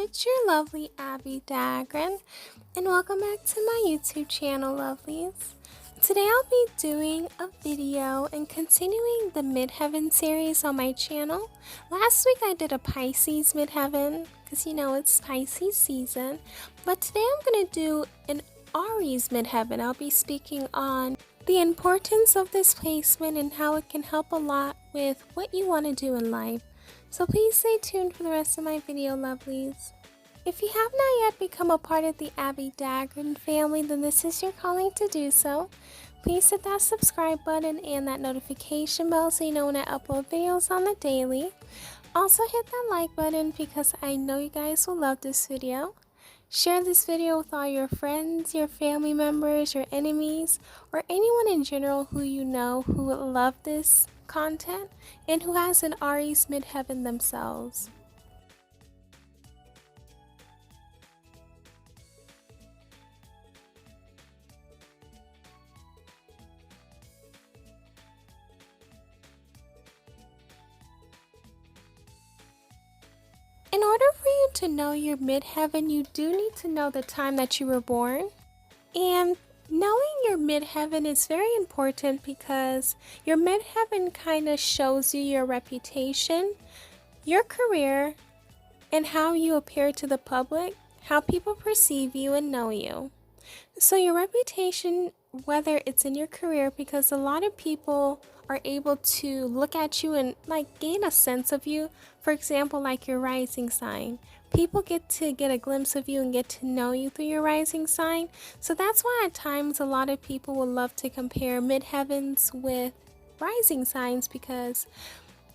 it's your lovely Abbie Dagrin, and welcome back to my YouTube channel, lovelies. Today I'll be doing a video and continuing the Midheaven series on my channel. Last week I did a Pisces Midheaven, because you know it's Pisces season, but today I'm going to do an Aries Midheaven. I'll be speaking on the importance of this placement and how it can help a lot with what you want to do in life. So please stay tuned for the rest of my video, lovelies. If you have not yet become a part of the Abbie Dagrin family, then this is your calling to do so. Please hit that subscribe button and that notification bell so you know when I upload videos on the daily. Also hit that like button because I know you guys will love this video. Share this video with all your friends, your family members, your enemies, or anyone in general who you know who would love this content and who has an Aries Midheaven themselves. In order for you to know your midheaven, you do need to know the time that you were born. And knowing your midheaven is very important because your midheaven kind of shows you your reputation, your career, and how you appear to the public, how people perceive you and know you. So your reputation, whether it's in your career, because a lot of people are able to look at you and gain a sense of you. For example, like your rising sign. People get a glimpse of you and get to know you through your rising sign. So that's why at times a lot of people will love to compare midheavens with rising signs, because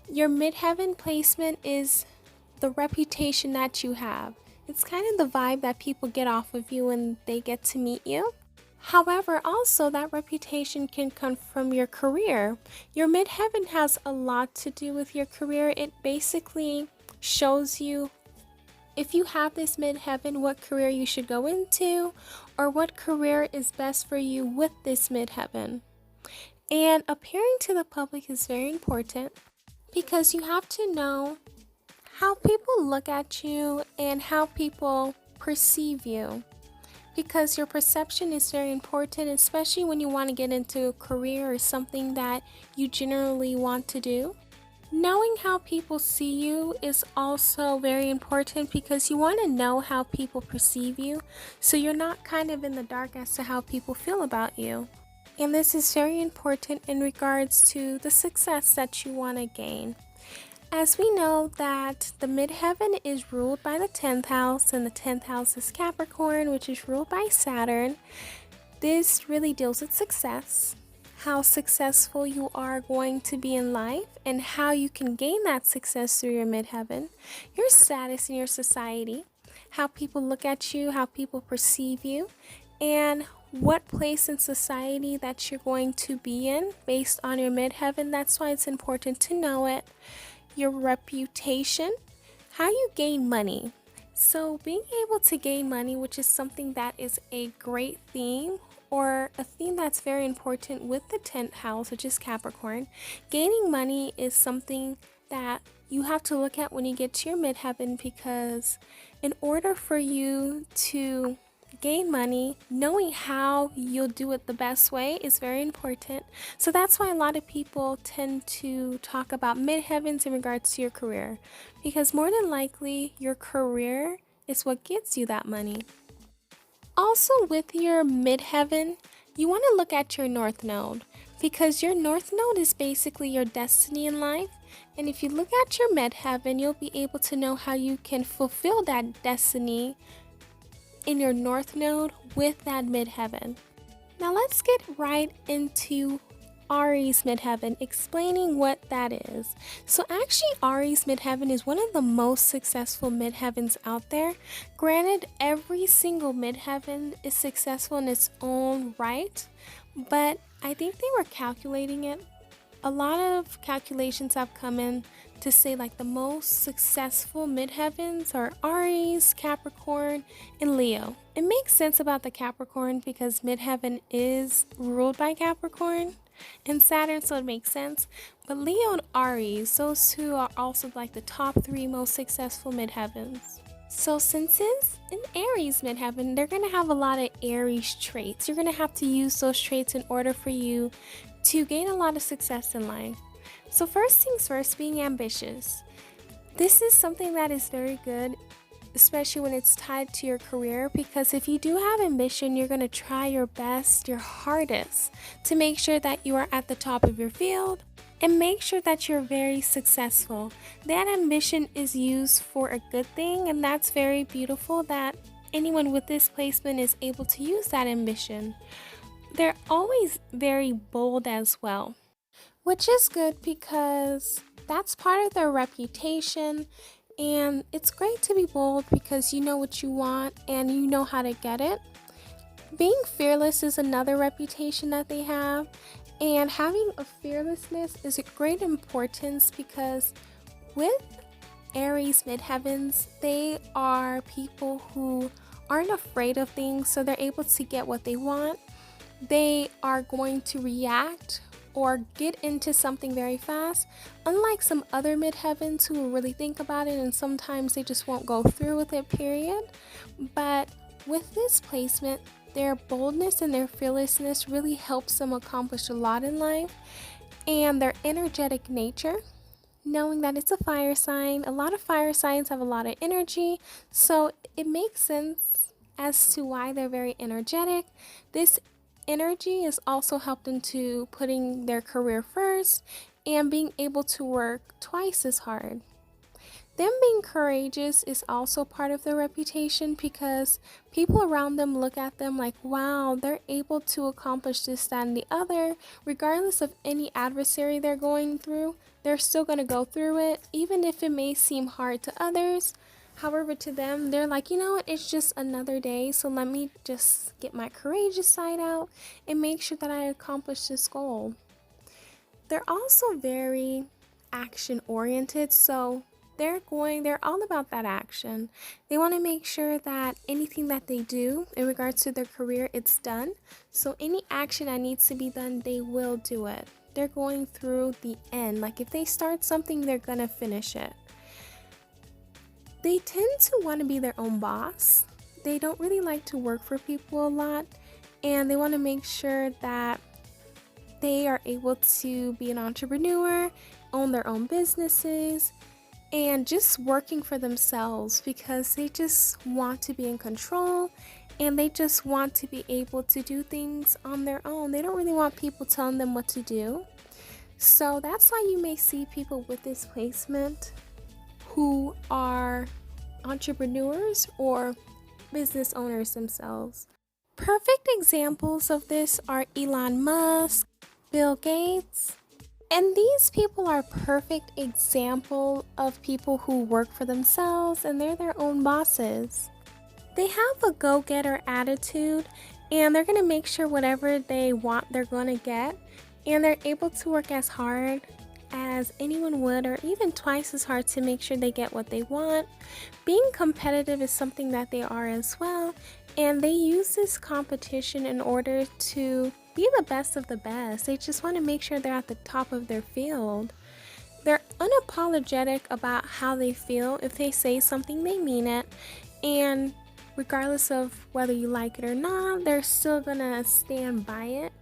your midheaven placement is the reputation that you have. It's kind of the vibe that people get off of you when they get to meet you. However, also that reputation can come from your career. Your midheaven has a lot to do with your career. It basically shows you, if you have this midheaven, what career you should go into or what career is best for you with this midheaven. And appearing to the public is very important because you have to know how people look at you and how people perceive you. Because your perception is very important, especially when you want to get into a career or something that you generally want to do. Knowing how people see you is also very important because you want to know how people perceive you, so you're not kind of in the dark as to how people feel about you. And this is very important in regards to the success that you want to gain. As we know that the midheaven is ruled by the 10th house, and the 10th house is Capricorn, which is ruled by Saturn. This really deals with success, how successful you are going to be in life, and how you can gain that success through your midheaven, your status in your society, how people look at you, how people perceive you, and what place in society that you're going to be in based on your midheaven. That's why it's important to know it. Your reputation, how you gain money. So being able to gain money, which is something that is a great theme, or a theme that's very important with the 10th house, which is Capricorn. Gaining money is something that you have to look at when you get to your midheaven, because in order for you to gain money, knowing how you'll do it the best way is very important. So that's why a lot of people tend to talk about midheavens in regards to your career, because more than likely your career is what gets you that money. Also, with your midheaven, you want to look at your north node, because your north node is basically your destiny in life. And if you look at your midheaven, you'll be able to know how you can fulfill that destiny in your north node with that midheaven. Now let's get right into Aries Midheaven, explaining what that is. So actually Aries Midheaven is one of the most successful midheavens out there. Granted, every single midheaven is successful in its own right, but I think they were calculating it. A lot of calculations have come in to say the most successful midheavens are Aries, Capricorn, and Leo. It makes sense about the Capricorn because midheaven is ruled by Capricorn and Saturn, so it makes sense. But Leo and Aries, those two are also the top 3 most successful midheavens. So since it's in Aries Midheaven, they're going to have a lot of Aries traits. You're going to have to use those traits in order for you to gain a lot of success in life. So first things first, being ambitious. This is something that is very good, especially when it's tied to your career, because if you do have ambition, you're going to try your best, your hardest to make sure that you are at the top of your field and make sure that you're very successful. That ambition is used for a good thing, and that's very beautiful that anyone with this placement is able to use that ambition. They're always very bold as well, which is good because that's part of their reputation. And it's great to be bold because you know what you want and you know how to get it. Being fearless is another reputation that they have. And having a fearlessness is a great importance because with Aries Midheavens, they are people who aren't afraid of things, so they're able to get what they want. They are going to react or get into something very fast, unlike some other midheavens who will really think about it and sometimes they just won't go through with it, period. But with this placement, their boldness and their fearlessness really helps them accomplish a lot in life, and their energetic nature, knowing that it's a fire sign. A lot of fire signs have a lot of energy, so it makes sense as to why they're very energetic. This energy is also helped into putting their career first and being able to work twice as hard. Them being courageous is also part of their reputation because people around them look at them like, wow, they're able to accomplish this, that, and the other. Regardless of any adversary they're going through, they're still going to go through it, even if it may seem hard to others. However, to them, they're like, you know what, it's just another day, so let me just get my courageous side out and make sure that I accomplish this goal. They're also very action oriented, so they're all about that action. They want to make sure that anything that they do in regards to their career, it's done. So any action that needs to be done, they will do it. They're going through the end. Like if they start something, they're gonna finish it. They tend to want to be their own boss. They don't really like to work for people a lot, and they want to make sure that they are able to be an entrepreneur, own their own businesses, and just working for themselves because they just want to be in control and they just want to be able to do things on their own. They don't really want people telling them what to do. So that's why you may see people with this placement who are entrepreneurs or business owners themselves. Perfect examples of this are Elon Musk, Bill Gates, and these people are perfect example of people who work for themselves and they're their own bosses. They have a go-getter attitude and they're going to make sure whatever they want they're going to get, and they're able to work as hard as anyone would or even twice as hard to make sure they get what they want. Being competitive is something that they are as well, and they use this competition in order to be the best of the best. They just want to make sure they're at the top of their field. They're unapologetic about how they feel. If they say something, they mean it, and regardless of whether you like it or not, they're still gonna stand by it.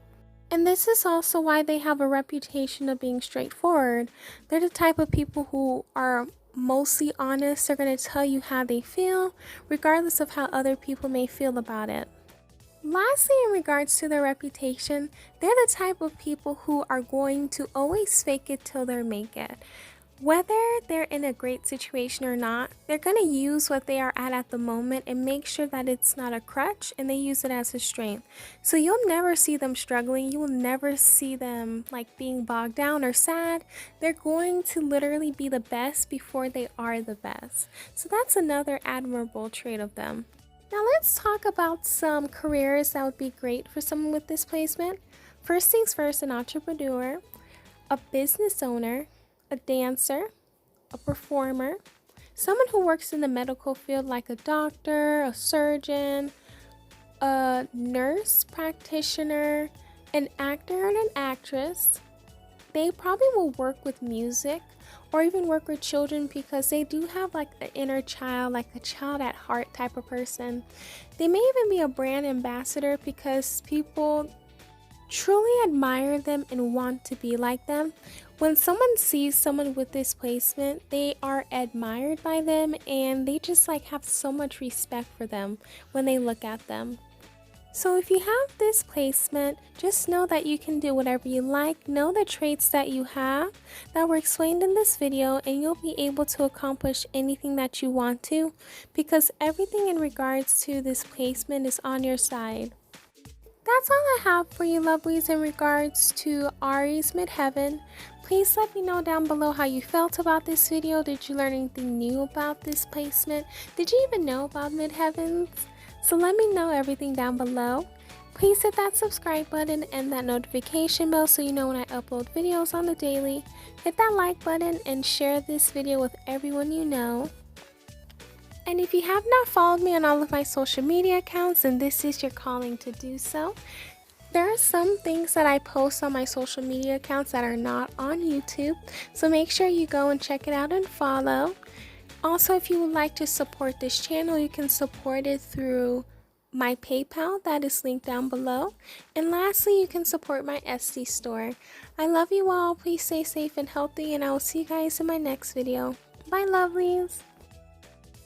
And this is also why they have a reputation of being straightforward. They're the type of people who are mostly honest. They're going to tell you how they feel, regardless of how other people may feel about it. Lastly, in regards to their reputation, they're the type of people who are going to always fake it till they make it. Whether they're in a great situation or not, they're going to use what they are at the moment and make sure that it's not a crutch, and they use it as a strength. So you'll never see them struggling. You will never see them like being bogged down or sad. They're going to literally be the best before they are the best. So that's another admirable trait of them. Now let's talk about some careers that would be great for someone with this placement. First things first, an entrepreneur, a business owner, a dancer, a performer, someone who works in the medical field like a doctor, a surgeon, a nurse practitioner, an actor and an actress. They probably will work with music or even work with children because they do have like the inner child, like a child at heart type of person. They may even be a brand ambassador because people truly admire them and want to be like them. When someone sees someone with this placement, they are admired by them and they just like have so much respect for them when they look at them. So if you have this placement, just know that you can do whatever you like. Know the traits that you have that were explained in this video, and you'll be able to accomplish anything that you want to, because everything in regards to this placement is on your side. That's all I have for you lovelies in regards to Aries Midheaven. Please let me know down below how you felt about this video. Did you learn anything new about this placement? Did you even know about Midheavens? So let me know everything down below. Please hit that subscribe button and that notification bell so you know when I upload videos on the daily. Hit that like button and share this video with everyone you know. And if you have not followed me on all of my social media accounts, and this is your calling to do so, there are some things that I post on my social media accounts that are not on YouTube, so make sure you go and check it out and follow. Also, if you would like to support this channel, you can support it through my PayPal that is linked down below. And lastly, you can support my Etsy store. I love you all. Please stay safe and healthy, and I will see you guys in my next video. Bye, lovelies.